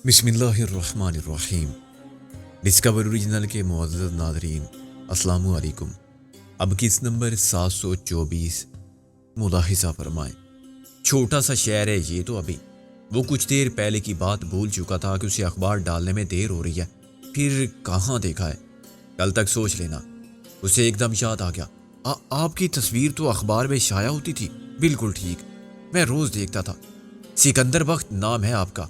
بسم اللہ الرحمن الرحیم۔ ڈسکور اوریجنل کے معزز ناظرین، السلام علیکم۔ اب کس نمبر 724 ملاحظہ فرمائیں۔ چھوٹا سا شعر ہے یہ تو ابھی، وہ کچھ دیر پہلے کی بات بھول چکا تھا کہ اسے اخبار ڈالنے میں دیر ہو رہی ہے، پھر کہاں دیکھا ہے، کل تک سوچ لینا۔ اسے ایک دم یاد آ گیا، آپ کی تصویر تو اخبار میں شائع ہوتی تھی۔ بالکل ٹھیک، میں روز دیکھتا تھا۔ سکندر بخت نام ہے آپ کا۔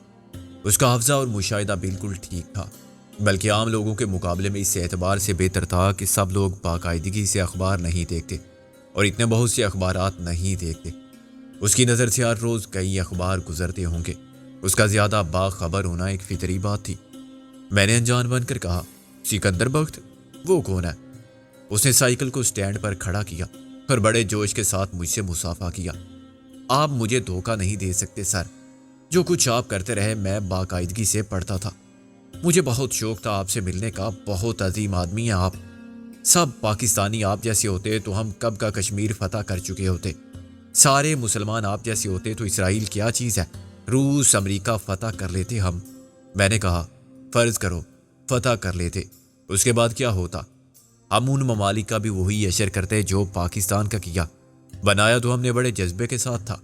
اس کا حافظہ اور مشاہدہ بالکل ٹھیک تھا، بلکہ عام لوگوں کے مقابلے میں اس اعتبار سے بہتر تھا کہ سب لوگ باقاعدگی سے اخبار نہیں دیکھتے اور اتنے بہت سے اخبارات نہیں دیکھتے۔ اس کی نظر سے ہر روز کئی اخبار گزرتے ہوں گے۔ اس کا زیادہ باخبر ہونا ایک فطری بات تھی۔ میں نے انجان بن کر کہا، سکندر بخت وہ کون ہے؟ اس نے سائیکل کو سٹینڈ پر کھڑا کیا اور بڑے جوش کے ساتھ مجھ سے مصافحہ کیا۔ آپ مجھے دھوکہ نہیں دے سکتے سر، جو کچھ آپ کرتے رہے میں باقاعدگی سے پڑھتا تھا۔ مجھے بہت شوق تھا آپ سے ملنے کا، بہت عظیم آدمی ہیں آپ۔ سب پاکستانی آپ جیسے ہوتے تو ہم کب کا کشمیر فتح کر چکے ہوتے۔ سارے مسلمان آپ جیسے ہوتے تو اسرائیل کیا چیز ہے، روس امریکہ فتح کر لیتے ہم۔ میں نے کہا، فرض کرو فتح کر لیتے، اس کے بعد کیا ہوتا؟ ہم ان ممالک کا بھی وہی اشر کرتے جو پاکستان کا کیا، بنایا تو ہم نے بڑے جذبے کے ساتھ تھا۔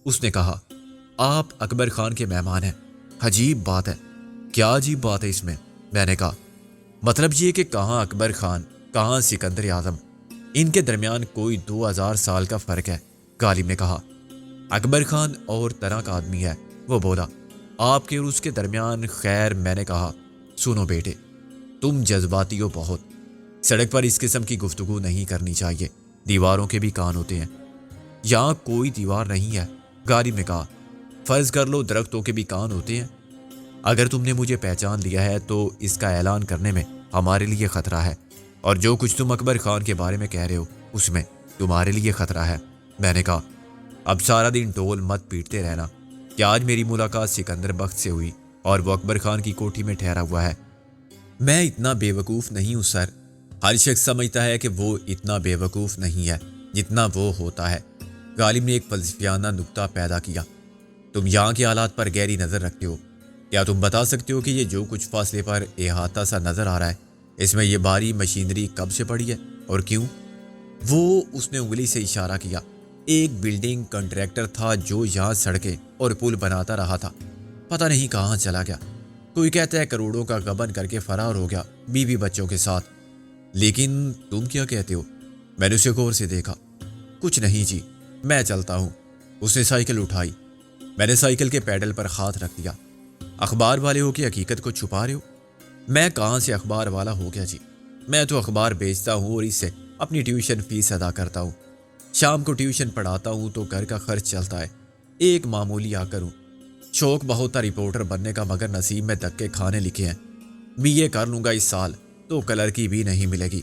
اس نے کہا، آپ اکبر خان کے مہمان ہیں۔ عجیب بات ہے۔ کیا عجیب بات ہے اس میں؟ میں نے کہا، مطلب یہ کہ کہاں اکبر خان، کہاں سکندر اعظم، ان کے درمیان کوئی 2000 سال کا فرق ہے۔ غالب نے کہا، اکبر خان اور طرح کا آدمی ہے۔ وہ بولا، آپ کے اور اس کے درمیان خیر۔ میں نے کہا، سنو بیٹے، تم جذباتی ہو بہت، سڑک پر اس قسم کی گفتگو نہیں کرنی چاہیے، دیواروں کے بھی کان ہوتے ہیں۔ یہاں کوئی دیوار نہیں ہے، غالب نے کہا۔ فرض کر لو درختوں کے بھی کان ہوتے ہیں۔ اگر تم نے مجھے پہچان لیا ہے تو اس کا اعلان کرنے میں ہمارے لیے خطرہ ہے، اور جو کچھ تم اکبر خان کے بارے میں کہہ رہے ہو اس میں تمہارے لیے خطرہ ہے۔ میں نے کہا، اب سارا دن ڈول مت پیٹتے رہنا کہ آج میری ملاقات سکندر بخت سے ہوئی اور وہ اکبر خان کی کوٹھی میں ٹھہرا ہوا ہے۔ میں اتنا بے وقوف نہیں ہوں سر۔ ہر شخص سمجھتا ہے کہ وہ اتنا بے وقوف نہیں ہے جتنا وہ ہوتا ہے۔ غالب نے ایک فلسفیانہ نکتہ پیدا کیا۔ تم یہاں کے حالات پر گہری نظر رکھتے ہو، کیا تم بتا سکتے ہو کہ یہ جو کچھ فاصلے پر احاطہ سا نظر آ رہا ہے، اس میں یہ بھاری مشینری کب سے پڑی ہے اور کیوں؟ وہ اس نے انگلی سے اشارہ کیا۔ ایک بلڈنگ کنٹریکٹر تھا جو یہاں سڑکیں اور پل بناتا رہا تھا، پتہ نہیں کہاں چلا گیا۔ کوئی کہتا ہے کروڑوں کا غبن کر کے فرار ہو گیا بیوی بچوں کے ساتھ۔ لیکن تم کیا کہتے ہو؟ میں نے اسے غور سے دیکھا۔ کچھ نہیں جی، میں چلتا ہوں۔ اس نے سائیکل اٹھائی۔ میں نے سائیکل کے پیڈل پر ہاتھ رکھ دیا۔ اخبار والے ہو کہ حقیقت کو چھپا رہے ہو؟ میں کہاں سے اخبار والا ہو گیا جی، میں تو اخبار بیچتا ہوں اور اس سے اپنی ٹیوشن فیس ادا کرتا ہوں۔ شام کو ٹیوشن پڑھاتا ہوں تو گھر کا خرچ چلتا ہے۔ ایک معمولی آ کر ہوں۔ شوق بہت تھا رپورٹر بننے کا، مگر نصیب میں دھکے کھانے لکھے ہیں۔ بی اے کر لوں گا اس سال تو کلر کی بھی نہیں ملے گی۔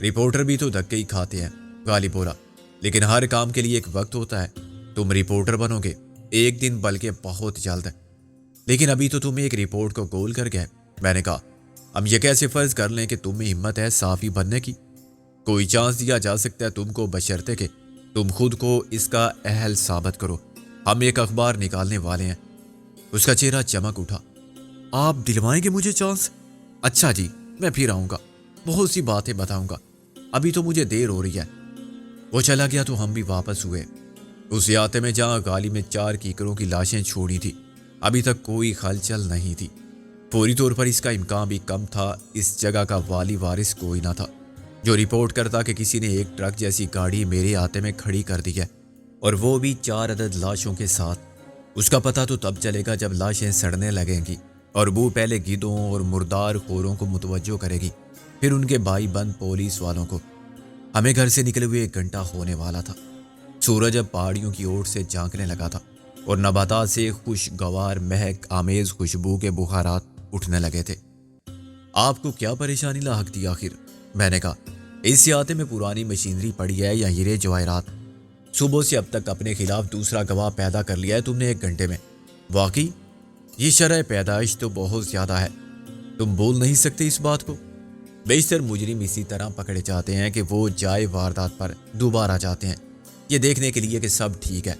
رپورٹر بھی تو دھکے ہی کھاتے ہیں، غالب بولا، لیکن ہر کام کے لیے ایک وقت ہوتا ہے۔ تم رپورٹر بنو گے ایک دن، بلکہ بہت جلد ہے، لیکن ابھی تو تم ایک رپورٹ کو گول کر گئے۔ میں نے کہا، ہم یہ کیسے فرض کر لیں کہ تم میں ہمت ہے صحافی بننے کی؟ کوئی چانس دیا جا سکتا ہے تم کو، بشرطے کہ تم خود کو اس کا اہل ثابت کرو۔ ہم ایک اخبار نکالنے والے ہیں۔ اس کا چہرہ چمک اٹھا۔ آپ دلوائیں گے مجھے چانس؟ اچھا جی، میں پھر آؤں گا، بہت سی باتیں بتاؤں گا، ابھی تو مجھے دیر ہو رہی ہے۔ وہ چلا گیا تو ہم بھی واپس ہوئے۔ اس احاطے میں جہاں غالب میں 4 کیکروں کی لاشیں چھوڑی تھی، ابھی تک کوئی ہلچل نہیں تھی۔ فوری طور پر اس کا امکان بھی کم تھا، اس جگہ کا والی وارث کوئی نہ تھا جو رپورٹ کرتا کہ کسی نے ایک ٹرک جیسی گاڑی میرے احاطے میں کھڑی کر دی ہے، اور وہ بھی 4 عدد لاشوں کے ساتھ۔ اس کا پتہ تو تب چلے گا جب لاشیں سڑنے لگیں گی، اور بو پہلے گیدوں اور مردار خوروں کو متوجہ کرے گی، پھر ان کے بائی بند پولیس والوں کو۔ ہمیں گھر سے نکلے ہوئے 1 گھنٹہ ہونے والا تھا۔ سورج اب پہاڑیوں کی اوٹ سے جھانکنے لگا تھا، اور نباتات سے خوشگوار مہک آمیز خوشبو کے بخارات اٹھنے لگے تھے۔ آپ کو کیا پریشانی لاحق تھی آخر؟ میں نے کہا، اس احاطے میں پرانی مشینری پڑی ہے یا ہیرے جواہرات؟ صبح سے اب تک اپنے خلاف دوسرا گواہ پیدا کر لیا ہے تم نے 1 گھنٹے میں۔ واقعی یہ شرح پیدائش تو بہت زیادہ ہے، تم بول نہیں سکتے اس بات کو؟ بیشتر مجرم اسی طرح پکڑے جاتے ہیں کہ وہ جائے واردات پر دوبارہ جاتے ہیں، یہ دیکھنے کے لیے کہ سب ٹھیک ہے۔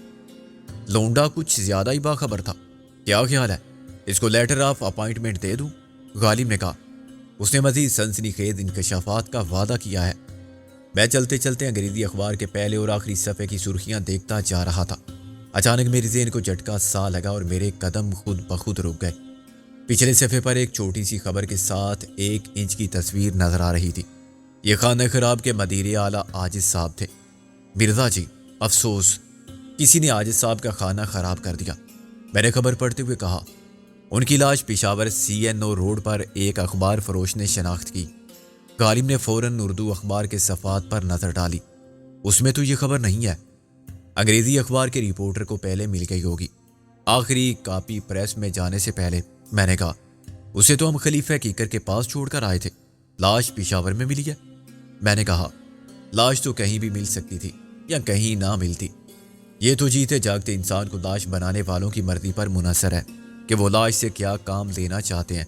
لونڈا کچھ زیادہ ہی باخبر تھا، کیا خیال ہے؟ اس کو لیٹر آف اپائنٹمنٹ دے دوں؟ غالب نے کہا۔ اس نے مزید سنسنی خیز انکشافات کا وعدہ کیا ہے۔ میں چلتے چلتے انگریزی اخبار کے پہلے اور آخری صفحے کی سرخیاں دیکھتا جا رہا تھا۔ اچانک میرے ذہن کو جھٹکا سا لگا اور میرے قدم خود بخود رک گئے۔ پچھلے صفحے پر ایک چھوٹی سی خبر کے ساتھ 1 انچ کی تصویر نظر آ رہی تھی۔ یہ خانہ خراب کے مدیر اعلیٰ عاجز صاحب تھے۔ مرزا جی، افسوس، کسی نے عاجز صاحب کا خانہ خراب کر دیا، میں نے خبر پڑھتے ہوئے کہا۔ ان کی لاش پشاور CNO روڈ پر ایک اخبار فروش نے شناخت کی۔ غالب نے فوراً اردو اخبار کے صفحات پر نظر ڈالی۔ اس میں تو یہ خبر نہیں ہے۔ انگریزی اخبار کے رپورٹر کو پہلے مل گئی ہوگی۔ آخری کاپی پریس میں جانے سے پہلے میں نے کہا، اسے تو ہم خلیفہ کیکر کے پاس چھوڑ کر آئے تھے، لاش پشاور میں ملی ہے۔ میں نے کہا، لاش تو کہیں بھی مل سکتی تھی یا کہیں نہ ملتی۔ یہ تو جیتے جاگتے انسان کو لاش بنانے والوں کی مرضی پر منحصر ہے کہ وہ لاش سے کیا کام لینا چاہتے ہیں۔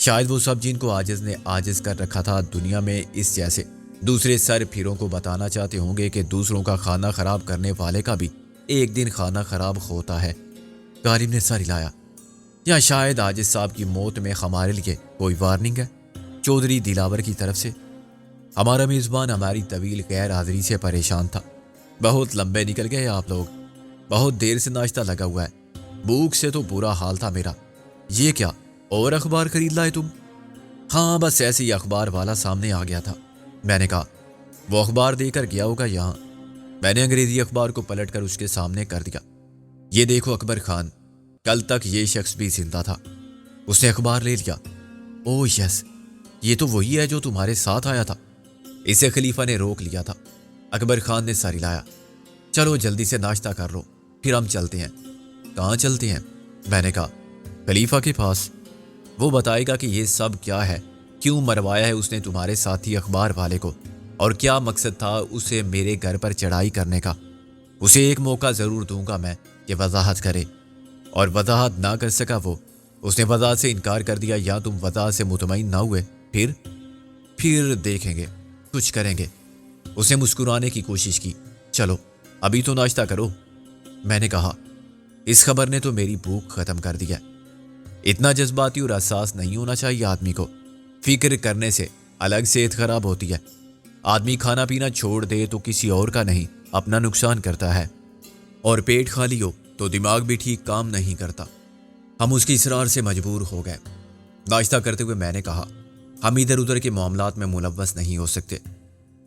شاید وہ سب جن کو عاجز نے عاجز کر رکھا تھا دنیا میں اس جیسے دوسرے سر پھروں کو بتانا چاہتے ہوں گے کہ دوسروں کا خانہ خراب کرنے والے کا بھی ایک دن خانہ خراب ہوتا ہے۔ غالب نے سر ہلایا۔ یا شاید عاجز صاحب کی موت میں ہمارے لیے کوئی وارننگ ہے چودھری دلاور کی طرف سے۔ ہمارا میزبان ہماری طویل غیر حاضری سے پریشان تھا۔ بہت لمبے نکل گئے آپ لوگ، بہت دیر سے ناشتہ لگا ہوا ہے، بھوک سے تو برا حال تھا میرا۔ یہ کیا اور اخبار خرید لائے تم؟ ہاں بس ایسے ہی اخبار والا سامنے آ گیا تھا، میں نے کہا۔ وہ اخبار دے کر گیا ہوگا یہاں۔ میں نے انگریزی اخبار کو پلٹ کر اس کے سامنے کر دیا۔ یہ دیکھو اکبر خان، کل تک یہ شخص بھی زندہ تھا۔ اس نے اخبار لے لیا۔ او یس، یہ تو وہی ہے جو تمہارے ساتھ آیا تھا۔ اسے خلیفہ نے روک لیا تھا۔ اکبر خان نے سر ہلایا۔ چلو جلدی سے ناشتہ کر لو، پھر ہم چلتے ہیں۔ کہاں چلتے ہیں؟ میں نے کہا۔ خلیفہ کے پاس، وہ بتائے گا کہ یہ سب کیا ہے، کیوں مروایا ہے اس نے تمہارے ساتھی اخبار والے کو، اور کیا مقصد تھا اسے میرے گھر پر چڑھائی کرنے کا۔ اسے ایک موقع ضرور دوں گا میں کہ وضاحت کرے، اور وضاحت نہ کر سکا وہ، اس نے وضاحت سے انکار کر دیا یا تم وضاحت سے مطمئن نہ ہوئے، پھر دیکھیں گے، کچھ کریں گے۔ اس نے مسکرانے کی کوشش کی۔ چلو ابھی تو ناشتہ کرو، میں نے کہا۔ اس خبر نے تو میری بھوک ختم کر دیا۔ اتنا جذباتی اور حساس نہیں ہونا چاہیے آدمی کو۔ فکر کرنے سے الگ صحت خراب ہوتی ہے۔ آدمی کھانا پینا چھوڑ دے تو کسی اور کا نہیں، اپنا نقصان کرتا ہے، اور پیٹ خالی ہو تو دماغ بھی ٹھیک کام نہیں کرتا۔ ہم اس کی اصرار سے مجبور ہو گئے۔ ناشتہ کرتے ہوئے میں نے کہا، ہم ادھر ادھر کے معاملات میں ملوث نہیں ہو سکتے۔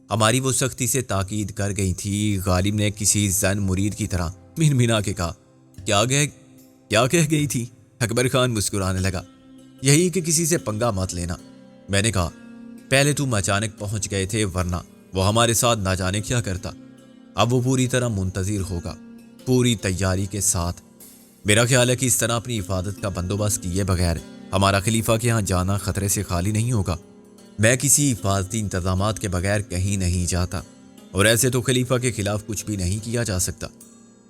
ہماری وہ سختی سے تاکید کر گئی تھی۔ غالب نے کسی زن مرید کی طرح منمنا کے کہا، کیا کہہ گئی تھی؟ اکبر خان مسکرانے لگا۔ یہی کہ کسی سے پنگا مت لینا۔ میں نے کہا، پہلے تم اچانک پہنچ گئے تھے، ورنہ وہ ہمارے ساتھ نہ جانے کیا کرتا۔ اب وہ پوری طرح منتظر ہوگا، پوری تیاری کے ساتھ۔ میرا خیال ہے کہ اس طرح اپنی حفاظت کا بندوبست کیے بغیر ہمارا خلیفہ کے ہاں جانا خطرے سے خالی نہیں ہوگا۔ میں کسی حفاظتی انتظامات کے بغیر کہیں نہیں جاتا، اور ایسے تو خلیفہ کے خلاف کچھ بھی نہیں کیا جا سکتا۔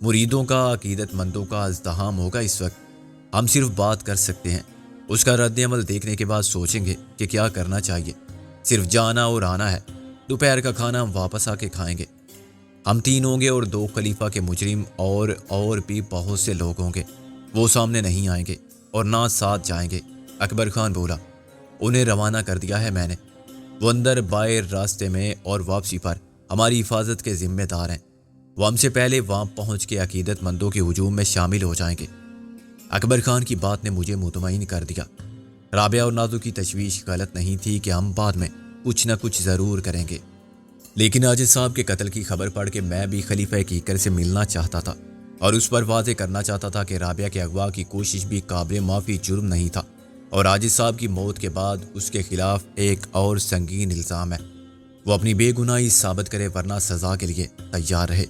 مریدوں کا، عقیدت مندوں کا ازدحام ہوگا اس وقت۔ ہم صرف بات کر سکتے ہیں، اس کا رد عمل دیکھنے کے بعد سوچیں گے کہ کیا کرنا چاہیے۔ صرف جانا اور آنا ہے۔ دوپہر کا کھانا ہم واپس آ کے کھائیں گے۔ ہم 3 ہوں گے اور 2 خلیفہ کے مجرم، اور بھی بہت سے لوگ ہوں گے۔ وہ سامنے نہیں آئیں گے اور نہ ساتھ جائیں گے۔ اکبر خان بولا۔ انہیں روانہ کر دیا ہے میں نے۔ وہ اندر باہر راستے میں اور واپسی پر ہماری حفاظت کے ذمہ دار ہیں۔ وہ ہم سے پہلے وہاں پہنچ کے عقیدت مندوں کے ہجوم میں شامل ہو جائیں گے۔ اکبر خان کی بات نے مجھے مطمئن کر دیا۔ رابعہ اور نازو کی تشویش غلط نہیں تھی کہ ہم بعد میں کچھ نہ کچھ ضرور کریں گے، لیکن عاجز صاحب کے قتل کی خبر پڑھ کے میں بھی خلیفہ کیکر سے ملنا چاہتا تھا، اور اس پر واضح کرنا چاہتا تھا کہ رابعہ کے اغوا کی کوشش بھی قابل معافی جرم نہیں تھا، اور عاجز صاحب کی موت کے بعد اس کے خلاف ایک اور سنگین الزام ہے۔ وہ اپنی بے گناہی ثابت کرے، ورنہ سزا کے لیے تیار رہے۔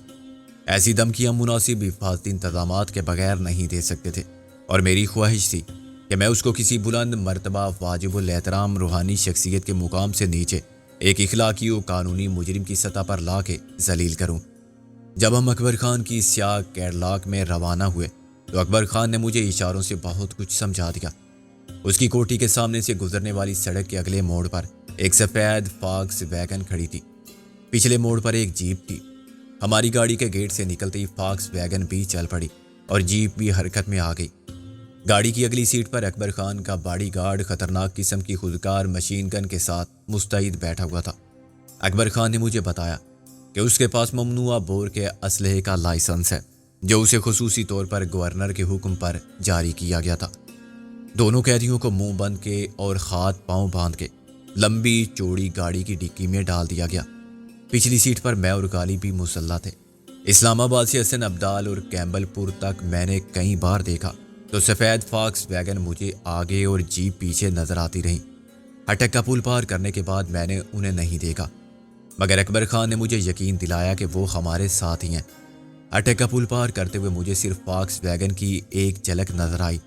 ایسی دھمکیاں مناسب حفاظتی انتظامات کے بغیر نہیں دے سکتے تھے، اور میری خواہش تھی کہ میں اس کو کسی بلند مرتبہ واجب الاحترام روحانی شخصیت کے مقام سے نیچے ایک اخلاقی و قانونی مجرم کی سطح پر لا کے ذلیل کروں۔ جب ہم اکبر خان کی سیاہ کیڈلاک میں روانہ ہوئے تو اکبر خان نے مجھے اشاروں سے بہت کچھ سمجھا دیا۔ اس کی کوٹھی کے سامنے سے گزرنے والی سڑک کے اگلے موڑ پر ایک سفید فاکس ویگن کھڑی تھی۔ پچھلے موڑ پر ایک جیپ تھی۔ ہماری گاڑی کے گیٹ سے نکلتے ہی فاکس ویگن بھی چل پڑی اور جیپ بھی حرکت میں آ گئی۔ گاڑی کی اگلی سیٹ پر اکبر خان کا باڈی گارڈ خطرناک قسم کی خودکار مشین گن کے ساتھ مستعد بیٹھا ہوا تھا۔ اکبر خان نے مجھے بتایا کہ اس کے پاس ممنوعہ بور کے اسلحے کا لائسنس ہے، جو اسے خصوصی طور پر گورنر کے حکم پر جاری کیا گیا تھا۔ دونوں قیدیوں کو منہ بند کے اور ہاتھ پاؤں باندھ کے لمبی چوڑی گاڑی کی ڈکی میں ڈال دیا گیا۔ پچھلی سیٹ پر میں اور غالب بھی مسلح تھے۔ اسلام آباد سے حسن ابدال اور کیمبل پور تک میں نے کئی بار دیکھا تو سفید فاکس ویگن مجھے آگے اور جیپ پیچھے نظر آتی رہیں۔ اٹک کا پل پار کرنے کے بعد میں نے انہیں نہیں دیکھا، مگر اکبر خان نے مجھے یقین دلایا کہ وہ ہمارے ساتھ ہی ہیں۔ اٹک کا پل پار کرتے ہوئے مجھے صرف فاکس ویگن کی ایک جھلک نظر آئی،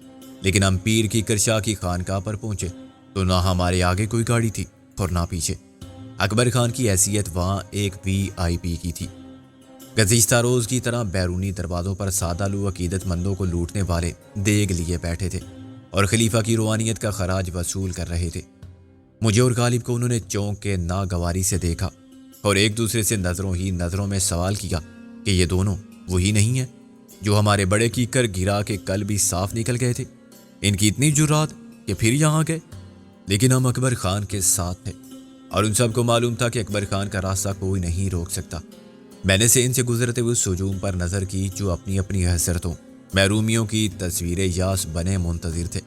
لیکن ہم پیر کی کرشا کی خانقاہ پر پہنچے تو نہ ہمارے آگے کوئی گاڑی تھی اور نہ پیچھے۔ اکبر خان کی حیثیت وہاں ایک VIP کی تھی۔ گزشتہ روز کی طرح بیرونی دروازوں پر سادہ لو عقیدت مندوں کو لوٹنے والے دیگ لیے بیٹھے تھے اور خلیفہ کی روحانیت کا خراج وصول کر رہے تھے۔ مجھے اور غالب کو انہوں نے چونک کے ناگواری سے دیکھا اور ایک دوسرے سے نظروں میں سوال کیا کہ یہ دونوں وہی نہیں ہیں جو ہمارے بڑے کیکر گرا کے کل بھی صاف نکل گئے تھے۔ ان کی اتنی جرات کہ پھر یہاں گئے۔ لیکن ہم اکبر خان کے ساتھ تھے اور ان سب کو معلوم تھا کہ اکبر خان کا راستہ کوئی نہیں روک سکتا۔ میں نے ان سے گزرتے ہوئے اس ہجوم پر نظر کی جو اپنی اپنی حسرتوں محرومیوں کی تصویر یاس بنے منتظر تھے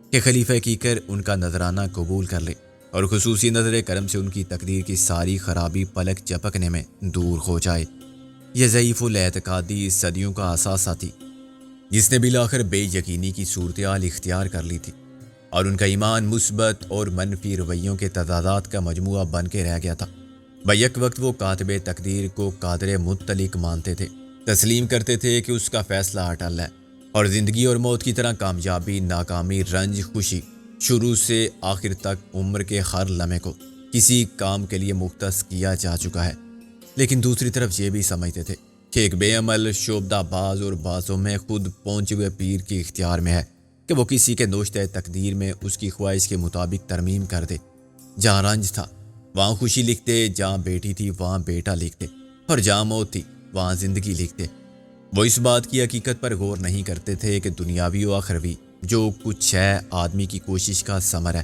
کہ خلیفہ کیکر ان کا نذرانہ قبول کر لے اور خصوصی نظر کرم سے ان کی تقدیر کی ساری خرابی پلک جھپکنے میں دور ہو جائے۔ یہ ضعیف الاعتقادی صدیوں کا اثاثہ تھی جس نے بالآخر بے یقینی کی صورتحال اختیار کر لی تھی، اور ان کا ایمان مثبت اور منفی رویوں کے تضادات کا مجموعہ بن کے رہ گیا تھا۔ بیک وقت وہ کاتب تقدیر کو قادر مطلق مانتے تھے، تسلیم کرتے تھے کہ اس کا فیصلہ اٹل ہے اور زندگی اور موت کی طرح کامیابی، ناکامی، رنج، خوشی، شروع سے آخر تک عمر کے ہر لمحے کو کسی کام کے لیے مختص کیا جا چکا ہے۔ لیکن دوسری طرف یہ بھی سمجھتے تھے کہ ایک بے عمل، شعبدہ باز اور بازوں میں خود پہنچے ہوئے پیر کے اختیار میں ہے کہ وہ کسی کے نوشتہ تقدیر میں اس کی خواہش کے مطابق ترمیم کر دے۔ جہاں رنج تھا وہاں خوشی لکھتے، جہاں بیٹی تھی وہاں بیٹا لکھتے، اور جہاں موت تھی وہاں زندگی لکھتے۔ وہ اس بات کی حقیقت پر غور نہیں کرتے تھے کہ دنیاوی و آخروی جو کچھ ہے آدمی کی کوشش کا ثمر ہے،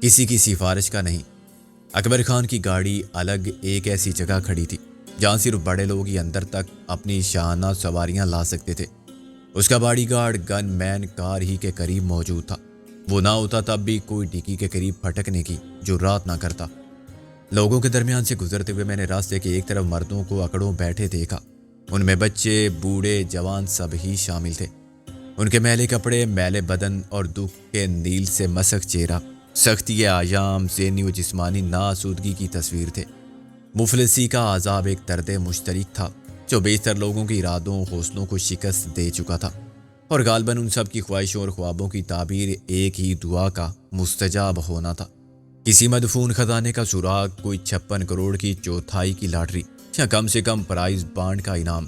کسی کی سفارش کا نہیں۔ اکبر خان کی گاڑی الگ ایک ایسی جگہ کھڑی تھی جہاں صرف بڑے لوگ ہی اندر تک اپنی شاہانہ سواریاں لا سکتے تھے۔ اس کا باڈی گارڈ گن مین کار ہی کے قریب موجود تھا۔ وہ نہ ہوتا تب بھی کوئی ڈکی کے قریب پھٹکنے کی جرات نہ کرتا۔ لوگوں کے درمیان سے گزرتے ہوئے میں نے راستے کے ایک طرف مردوں کو اکڑوں بیٹھے دیکھا۔ ان میں بچے، بوڑھے، جوان سب ہی شامل تھے۔ ان کے میلے کپڑے، میلے بدن اور دکھ کے نیل سے مسک چہرہ، سختی آیام، ذہنی و جسمانی ناآسودگی کی تصویر تھے۔ مفلسی کا عذاب ایک درد مشترک تھا جو بیشتر لوگوں کی ارادوں، حوصلوں کو شکست دے چکا تھا، اور غالباً ان سب کی خواہشوں اور خوابوں کی تعبیر ایک ہی دعا کا مستجاب ہونا تھا۔ کسی مدفون خزانے کا سراغ، کوئی 56 کروڑ کی چوتھائی کی لاٹری، یا کم سے کم پرائز بانڈ کا انعام،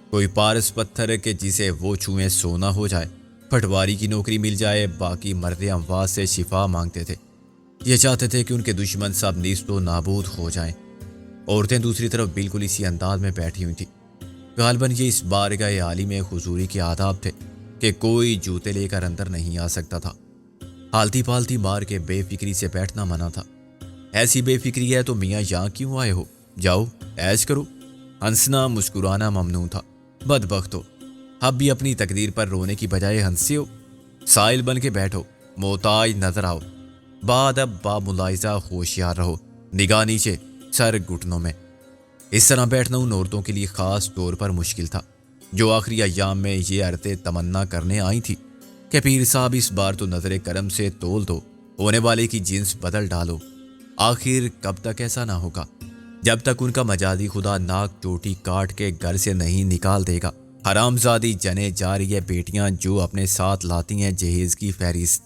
کوئی پارس پتھر کہ جسے وہ چھوئیں سونا ہو جائے، پٹواری کی نوکری مل جائے۔ باقی مرد اموات سے شفا مانگتے تھے، یہ چاہتے تھے کہ ان کے دشمن سب نیست و نابود ہو جائیں۔ عورتیں دوسری طرف بالکل اسی انداز میں بیٹھی ہوئی تھیں۔ غالباً یہ اس بارگاہ عالی میں حضوری کے آداب تھے کہ کوئی جوتے لے کر اندر نہیں آ سکتا تھا۔ حالتی پالتی مار کے بے فکری سے بیٹھنا منع تھا۔ ایسی بے فکری ہے تو میاں یہاں کیوں آئے ہو؟ جاؤ عیش کرو۔ ہنسنا مسکرانا ممنوع تھا۔ بدبخت ہو، اب بھی اپنی تقدیر پر رونے کی بجائے ہنسے ہو۔ سائل بن کے بیٹھو، محتاج نظر آؤ، بعد اب با ملاحظہ ہوشیار رہو، نگاہ نیچے، سر گھٹنوں میں۔ اس طرح بیٹھنا ان عورتوں کے لیے خاص طور پر مشکل تھا جو آخری ایام میں یہ عرض تمنا کرنے آئی تھی کہ پیر صاحب اس بار تو نظر کرم سے تول دو، ہونے والے کی جنس بدل ڈالو۔ آخر کب تک ایسا نہ ہوگا؟ جب تک ان کا مجازی خدا ناک چوٹی کاٹ کے گھر سے نہیں نکال دے گا۔ حرام زادی جنے جا رہی ہے بیٹیاں جو اپنے ساتھ لاتی ہیں جہیز کی فہرست۔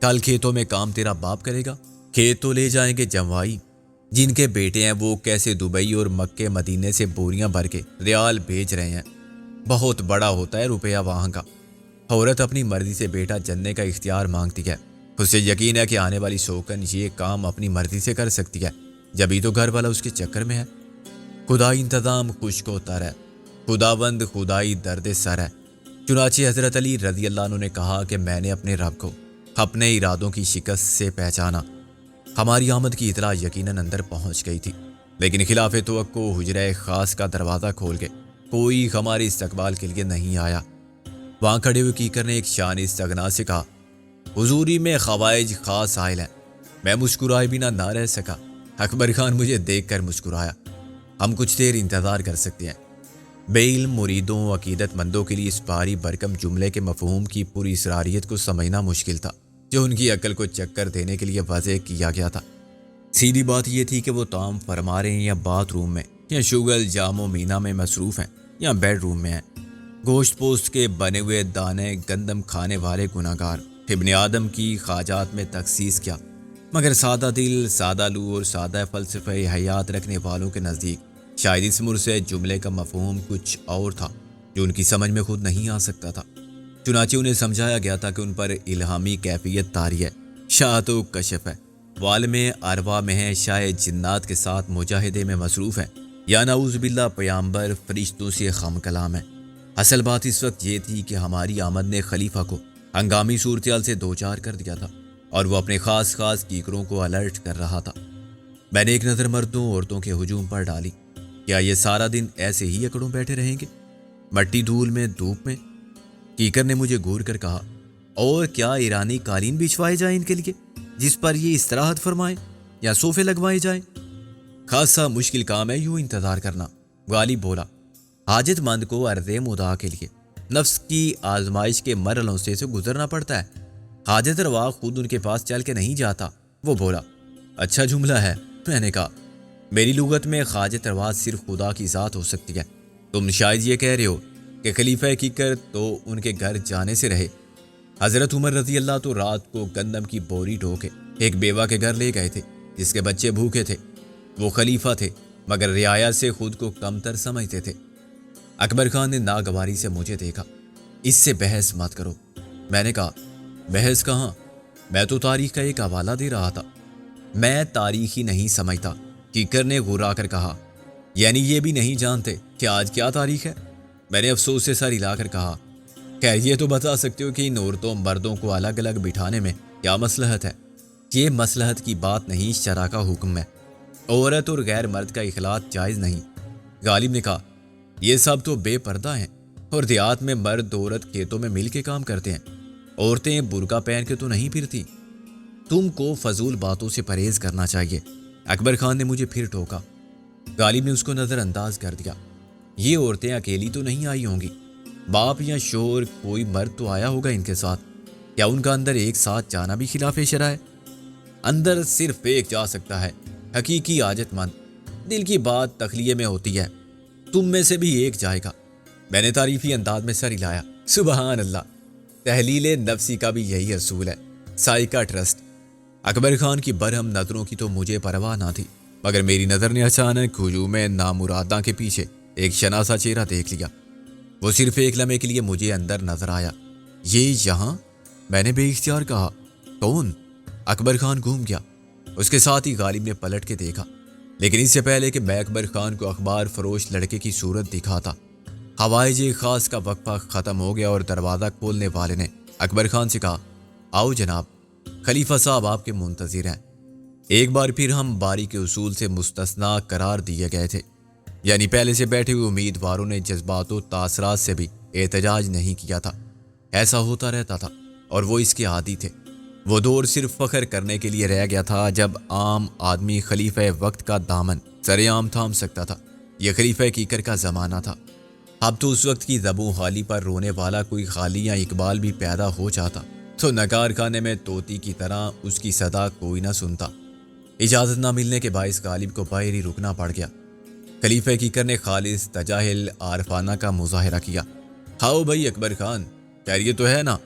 کل کھیتوں میں کام تیرا باپ کرے گا، کھیت تو لے جائیں گے جموائی۔ جن کے بیٹے ہیں وہ کیسے دبئی اور مکے مدینے سے بوریاں بھر کے ریال بھیج رہے ہیں۔ بہت بڑا ہوتا ہے روپیہ وہاں کا۔ عورت اپنی مرضی سے بیٹا جننے کا اختیار مانگتی ہے۔ اسے یقین ہے کہ آنے والی سوکن یہ کام اپنی مرضی سے کر سکتی ہے، جبھی تو گھر والا اس کے چکر میں ہے۔ خدائی انتظام خشک و تر ہے، خداوند خدائی درد سر ہے۔ چنانچہ حضرت علی رضی اللہ عنہ نے کہا کہ میں نے اپنے رب کو اپنے ارادوں کی شکست سے پہچانا۔ ہماری آمد کی اطلاع یقیناً اندر پہنچ گئی تھی، لیکن خلاف توقع حجرہ خاص کا دروازہ کھول کے کوئی ہمارے استقبال کے لیے نہیں آیا۔ وہاں کھڑے ہوئے کیکر نے ایک شان استغنا سے کہا، حضوری میں خوائج خاص حائل ہیں۔ میں مسکرائے بنا نہ رہ سکا۔ اکبر خان مجھے دیکھ کر مسکرایا۔ ہم کچھ دیر انتظار کر سکتے ہیں۔ بے علم مریدوں و عقیدت مندوں کے لیے اس بھاری بھرکم جملے کے مفہوم کی پوری اسراریت کو سمجھنا مشکل تھا، جو ان کی عقل کو چکر دینے کے لیے وضع کیا گیا تھا۔ سیدھی بات یہ تھی کہ وہ طعام فرما رہے ہیں یا باتھ روم میں، یا شغل جام و مینا میں مصروف ہیں، یا بیڈ روم میں ہیں۔ گوشت پوست کے بنے ہوئے دانے گندم کھانے والے گناہگار ابن آدم کی خواجات میں تخصیص کیا، مگر سادہ دل، سادہ لو اور سادہ فلسفہ حیات رکھنے والوں کے نزدیک شاید اس مرثے جملے کا مفہوم کچھ اور تھا جو ان کی سمجھ میں خود نہیں آ سکتا تھا۔ چنانچہ انہیں سمجھایا گیا تھا کہ ان پر الہامی کیفیت طاری ہے، شاعت و کشف ہے، وہ عالم ارواح میں ہے، شاید جنات کے ساتھ مجاہدے میں مصروف ہے، یا نعوذ باللہ پیامبر فرشتوں سے خام کلام ہے۔ اصل بات اس وقت یہ تھی کہ ہماری آمد نے خلیفہ کو ہنگامی صورتحال سے دوچار کر دیا تھا، اور وہ اپنے خاص کیکروں کو الرٹ کر رہا تھا۔ میں نے ایک نظر مردوں عورتوں کے ہجوم پر ڈالی۔ کیا یہ سارا دن ایسے ہی اکڑوں بیٹھے رہیں گے، مٹی دھول میں دھوپ میں؟ کیکر نے مجھے گور کر کہا، اور کیا ایرانی قالین بچھوائے جائیں ان کے لیے جس پر یہ استراحت فرمائیں، یا صوفے لگوائے جائیں؟ خاصا مشکل کام ہے یوں انتظار کرنا، غالب بولا۔ حاجت مند کو عرض مدعا کے لیے نفس کی آزمائش کے مرحلوں سے گزرنا پڑتا ہے۔ حاجت روا خود ان کے پاس چل کے نہیں جاتا۔ وہ بولا، اچھا جملہ ہے۔ میں نے کہا، میری لغت میں حاجت روا صرف خدا کی ذات ہو سکتی ہے۔ تم شاید یہ کہہ رہے ہو کہ خلیفہ کیکر تو ان کے گھر جانے سے رہے۔ حضرت عمر رضی اللہ تو رات کو گندم کی بوری ڈھو کے ایک بیوہ کے گھر لے گئے تھے جس کے بچے بھوکے تھے۔ وہ خلیفہ تھے مگر رعایا سے خود کو کمتر سمجھتے تھے۔ اکبر خان نے ناگواری سے مجھے دیکھا۔ اس سے بحث مت کرو۔ میں نے کہا، بحث کہاں، میں تو تاریخ کا ایک حوالہ دے رہا تھا۔ میں تاریخ ہی نہیں سمجھتا، کیکر نے غرا کر کہا، یعنی یہ بھی نہیں جانتے کہ آج کیا تاریخ ہے؟ میں نے افسوس سے سر ہلا کر کہا، خیر یہ تو بتا سکتے ہو کہ ان عورتوں مردوں کو الگ الگ بٹھانے میں کیا مصلحت ہے؟ یہ مصلحت کی بات نہیں، شرع کا حکم ہے۔ عورت اور غیر مرد کا اخلاط جائز نہیں۔ غالب نے کہا، یہ سب تو بے پردہ ہیں، اور دیہات میں مرد عورت کھیتوں میں مل کے کام کرتے ہیں، عورتیں برقع پہن کے تو نہیں پھرتی۔ تم کو فضول باتوں سے پرہیز کرنا چاہیے۔ اکبر خان نے مجھے پھر ٹوکا۔ غالب نے اس کو نظر انداز کر دیا۔ یہ عورتیں اکیلی تو نہیں آئی ہوں گی، باپ یا شوہر کوئی مرد تو آیا ہوگا ان کے ساتھ۔ کیا ان کا اندر ایک ساتھ جانا بھی خلاف شرع ہے؟ اندر صرف ایک جا سکتا ہے، حقیقی حاجت مند۔ دل کی بات تخلیے میں ہوتی ہے، تم میں سے بھی ایک جائے گا۔ میں نے تعریفی انداز میں سر ہلایا۔ سبحان اللہ، تحلیل نفسی کا بھی یہی اصول ہے، سائیکا ٹرسٹ۔ اکبر خان کی برہم نظروں کی تو مجھے پرواہ نہ تھی، مگر میری نظر نے اچانک ہجوم نامراداں کے پیچھے ایک شناسا چہرہ دیکھ لیا۔ وہ صرف ایک لمحے کے لیے مجھے اندر نظر آیا۔ یہ یہاں؟ میں نے بے اختیار کہا، کون؟ اکبر خان گھوم گیا۔ اس کے ساتھ ہی غالب نے پلٹ کے دیکھا، لیکن اس سے پہلے کہ میں اکبر خان کو اخبار فروش لڑکے کی صورت دکھاتا، ہوائج خاص کا وقفہ ختم ہو گیا اور دروازہ کھولنے والے نے اکبر خان سے کہا، آؤ جناب، خلیفہ صاحب آپ کے منتظر ہیں۔ ایک بار پھر ہم باری کے اصول سے مستثنا قرار دیے گئے تھے، یعنی پہلے سے بیٹھے ہوئے امیدواروں نے جذبات و تاثرات سے بھی احتجاج نہیں کیا تھا۔ ایسا ہوتا رہتا تھا اور وہ اس کے عادی تھے۔ وہ دور صرف فخر کرنے کے لیے رہ گیا تھا جب عام آدمی خلیفہ وقت کا دامن سر عام تھام سکتا تھا۔ یہ خلیفہ کیکر کا زمانہ تھا۔ اب تو اس وقت کی زبوں حالی پر رونے والا کوئی خالی یا اقبال بھی پیدا ہو جاتا تو نگار خانے میں طوطی کی طرح اس کی صدا کوئی نہ سنتا۔ اجازت نہ ملنے کے باعث غالب کو باہر ہی رکنا پڑ گیا۔ خلیفہ کیکر نے خالص تجاہل عارفانہ کا مظاہرہ کیا۔ ہاؤ بھائی اکبر خان، خیریت تو ہے نا؟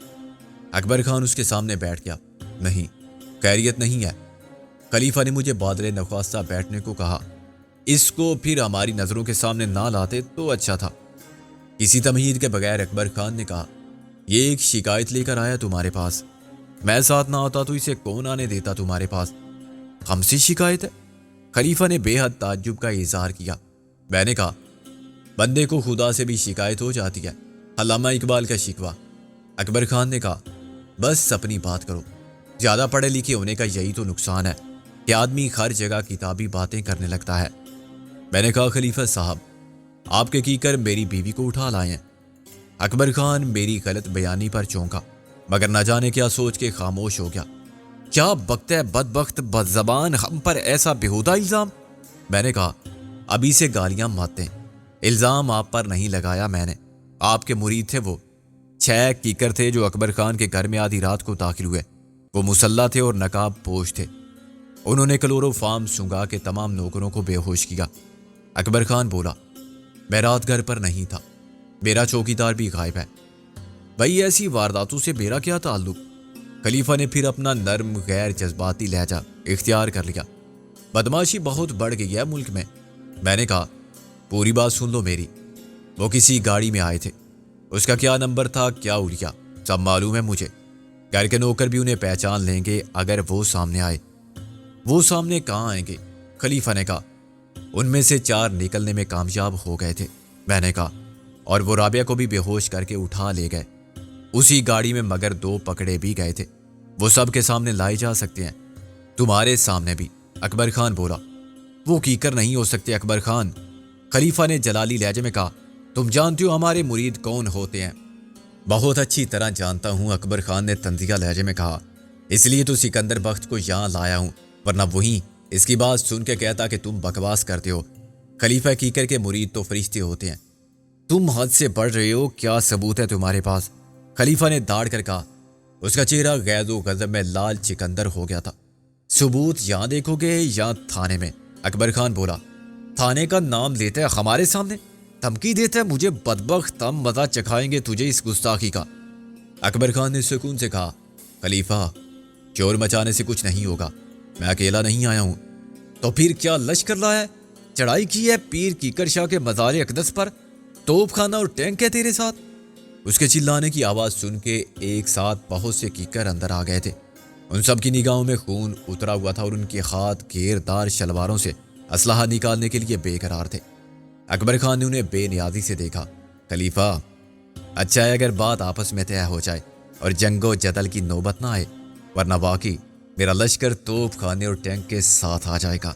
اکبر خان اس کے سامنے بیٹھ گیا۔ نہیں، خیریت نہیں ہے۔ خلیفہ نے مجھے بادل نخواستہ بیٹھنے کو کہا۔ اس کو پھر ہماری نظروں کے سامنے نہ لاتے تو اچھا تھا۔ کسی تمہید کے بغیر اکبر خان نے کہا، یہ ایک شکایت لے کر آیا تمہارے پاس۔ میں ساتھ نہ آتا تو اسے کون آنے دیتا تمہارے پاس؟ ہم سے شکایت ہے؟ خلیفہ نے بے حد تعجب کا اظہار کیا۔ میں نے کہا، بندے کو خدا سے بھی شکایت ہو جاتی ہے، علامہ اقبال کا شکوہ۔ اکبر خان نے کہا بس اپنی بات کرو، زیادہ پڑھے لکھے ہونے کا یہی تو نقصان ہے کہ آدمی ہر جگہ کتابی باتیں کرنے لگتا ہے۔ میں نے کہا خلیفہ صاحب آپ کے کیکر میری بیوی کو اٹھا لائے ہیں۔ اکبر خان میری غلط بیانی پر چونکا مگر نہ جانے کیا سوچ کے خاموش ہو گیا۔ کیا بکتا ہے بدبخت بد زبان، ہم پر ایسا بےہودہ الزام؟ میں نے کہا ابھی سے گالیاں مت دیں، الزام آپ پر نہیں لگایا میں نے، آپ کے مرید تھے وہ 6 کیکر تھے جو اکبر خان کے گھر میں آدھی رات کو داخل ہوئے۔ وہ مسلح تھے اور نقاب پوش تھے۔ انہوں نے کلورو فارم سونگا کے تمام نوکروں کو بے ہوش کیا۔ اکبر خان بولا میں رات گھر پر نہیں تھا، میرا چوکیدار بھی غائب ہے۔ بھائی ایسی وارداتوں سے میرا کیا تعلق؟ خلیفہ نے پھر اپنا نرم غیر جذباتی لہجہ اختیار کر لیا۔ بدماشی بہت بڑھ گئی ہے ملک میں۔ میں نے کہا پوری بات سن لو میری۔ وہ کسی گاڑی میں آئے تھے، اس کا کیا نمبر تھا کیا اڑیا سب معلوم ہے مجھے۔ گھر کے نوکر بھی انہیں پہچان لیں گے اگر وہ سامنے آئے۔ وہ سامنے کہاں آئیں گے؟ خلیفہ نے کہا ان میں سے 4 نکلنے میں کامیاب ہو گئے تھے۔ میں نے کہا اور وہ رابعہ کو بھی بے ہوش کر کے اٹھا لے گئے اسی گاڑی میں، مگر 2 پکڑے بھی گئے تھے، وہ سب کے سامنے لائے جا سکتے ہیں، تمہارے سامنے بھی۔ اکبر خان بولا وہ کیکر نہیں ہو سکتے اکبر خان۔ خلیفہ نے جلالی لہجے میں کہا تم جانتے ہو ہمارے مرید کون ہوتے ہیں؟ بہت اچھی طرح جانتا ہوں، اکبر خان نے تنزیہ لہجے میں کہا، اس لیے تو سکندر بخت کو یہاں لایا ہوں، ورنہ وہی اس کی بات سن کے کہتا کہ تم بکواس کرتے ہو۔ خلیفہ کیکر کے مرید تو فرشتے ہوتے ہیں، تم حد سے بڑھ رہے ہو، کیا ثبوت ہے تمہارے پاس؟ خلیفہ نے داڑ کر کہا۔ اس کا چہرہ غیظ و غضب میں لال چکندر ہو گیا تھا۔ ثبوت یہاں دیکھو گے یا تھانے میں؟ اکبر خان بولا تھانے کا نام لیتا ہے ہمارے سامنے، دھمکی دیتا ہے مجھے، بدبخت ہم مزہ چکھائیں گے تجھے اس گستاخی کا۔ اکبر خان نے سکون سے کہا خلیفہ چور مچانے سے کچھ نہیں ہوگا، میں اکیلا نہیں آیا ہوں۔ تو پھر کیا لشکر لایا ہے؟ چڑھائی کی ہے پیر کیکر شاہ کے مزار اقدس پر؟ توپ خانہ اور ٹینک ہے تیرے ساتھ؟ اس کے چلانے کی آواز سن کے ایک ساتھ بہت سے کیکر اندر آ گئے تھے۔ ان سب کی نگاہوں میں خون اترا ہوا تھا اور ان کے ہاتھ گھیردار شلواروں سے اسلحہ نکالنے کے لیے بے قرار تھے۔ اکبر خان نے انہیں بے نیازی سے دیکھا۔ خلیفہ اچھا ہے اگر بات آپس میں طے ہو جائے اور جنگ و جدل کی نوبت نہ آئے، ورنہ واقعی میرا لشکر توپ خانے اور ٹینک کے ساتھ آ جائے گا۔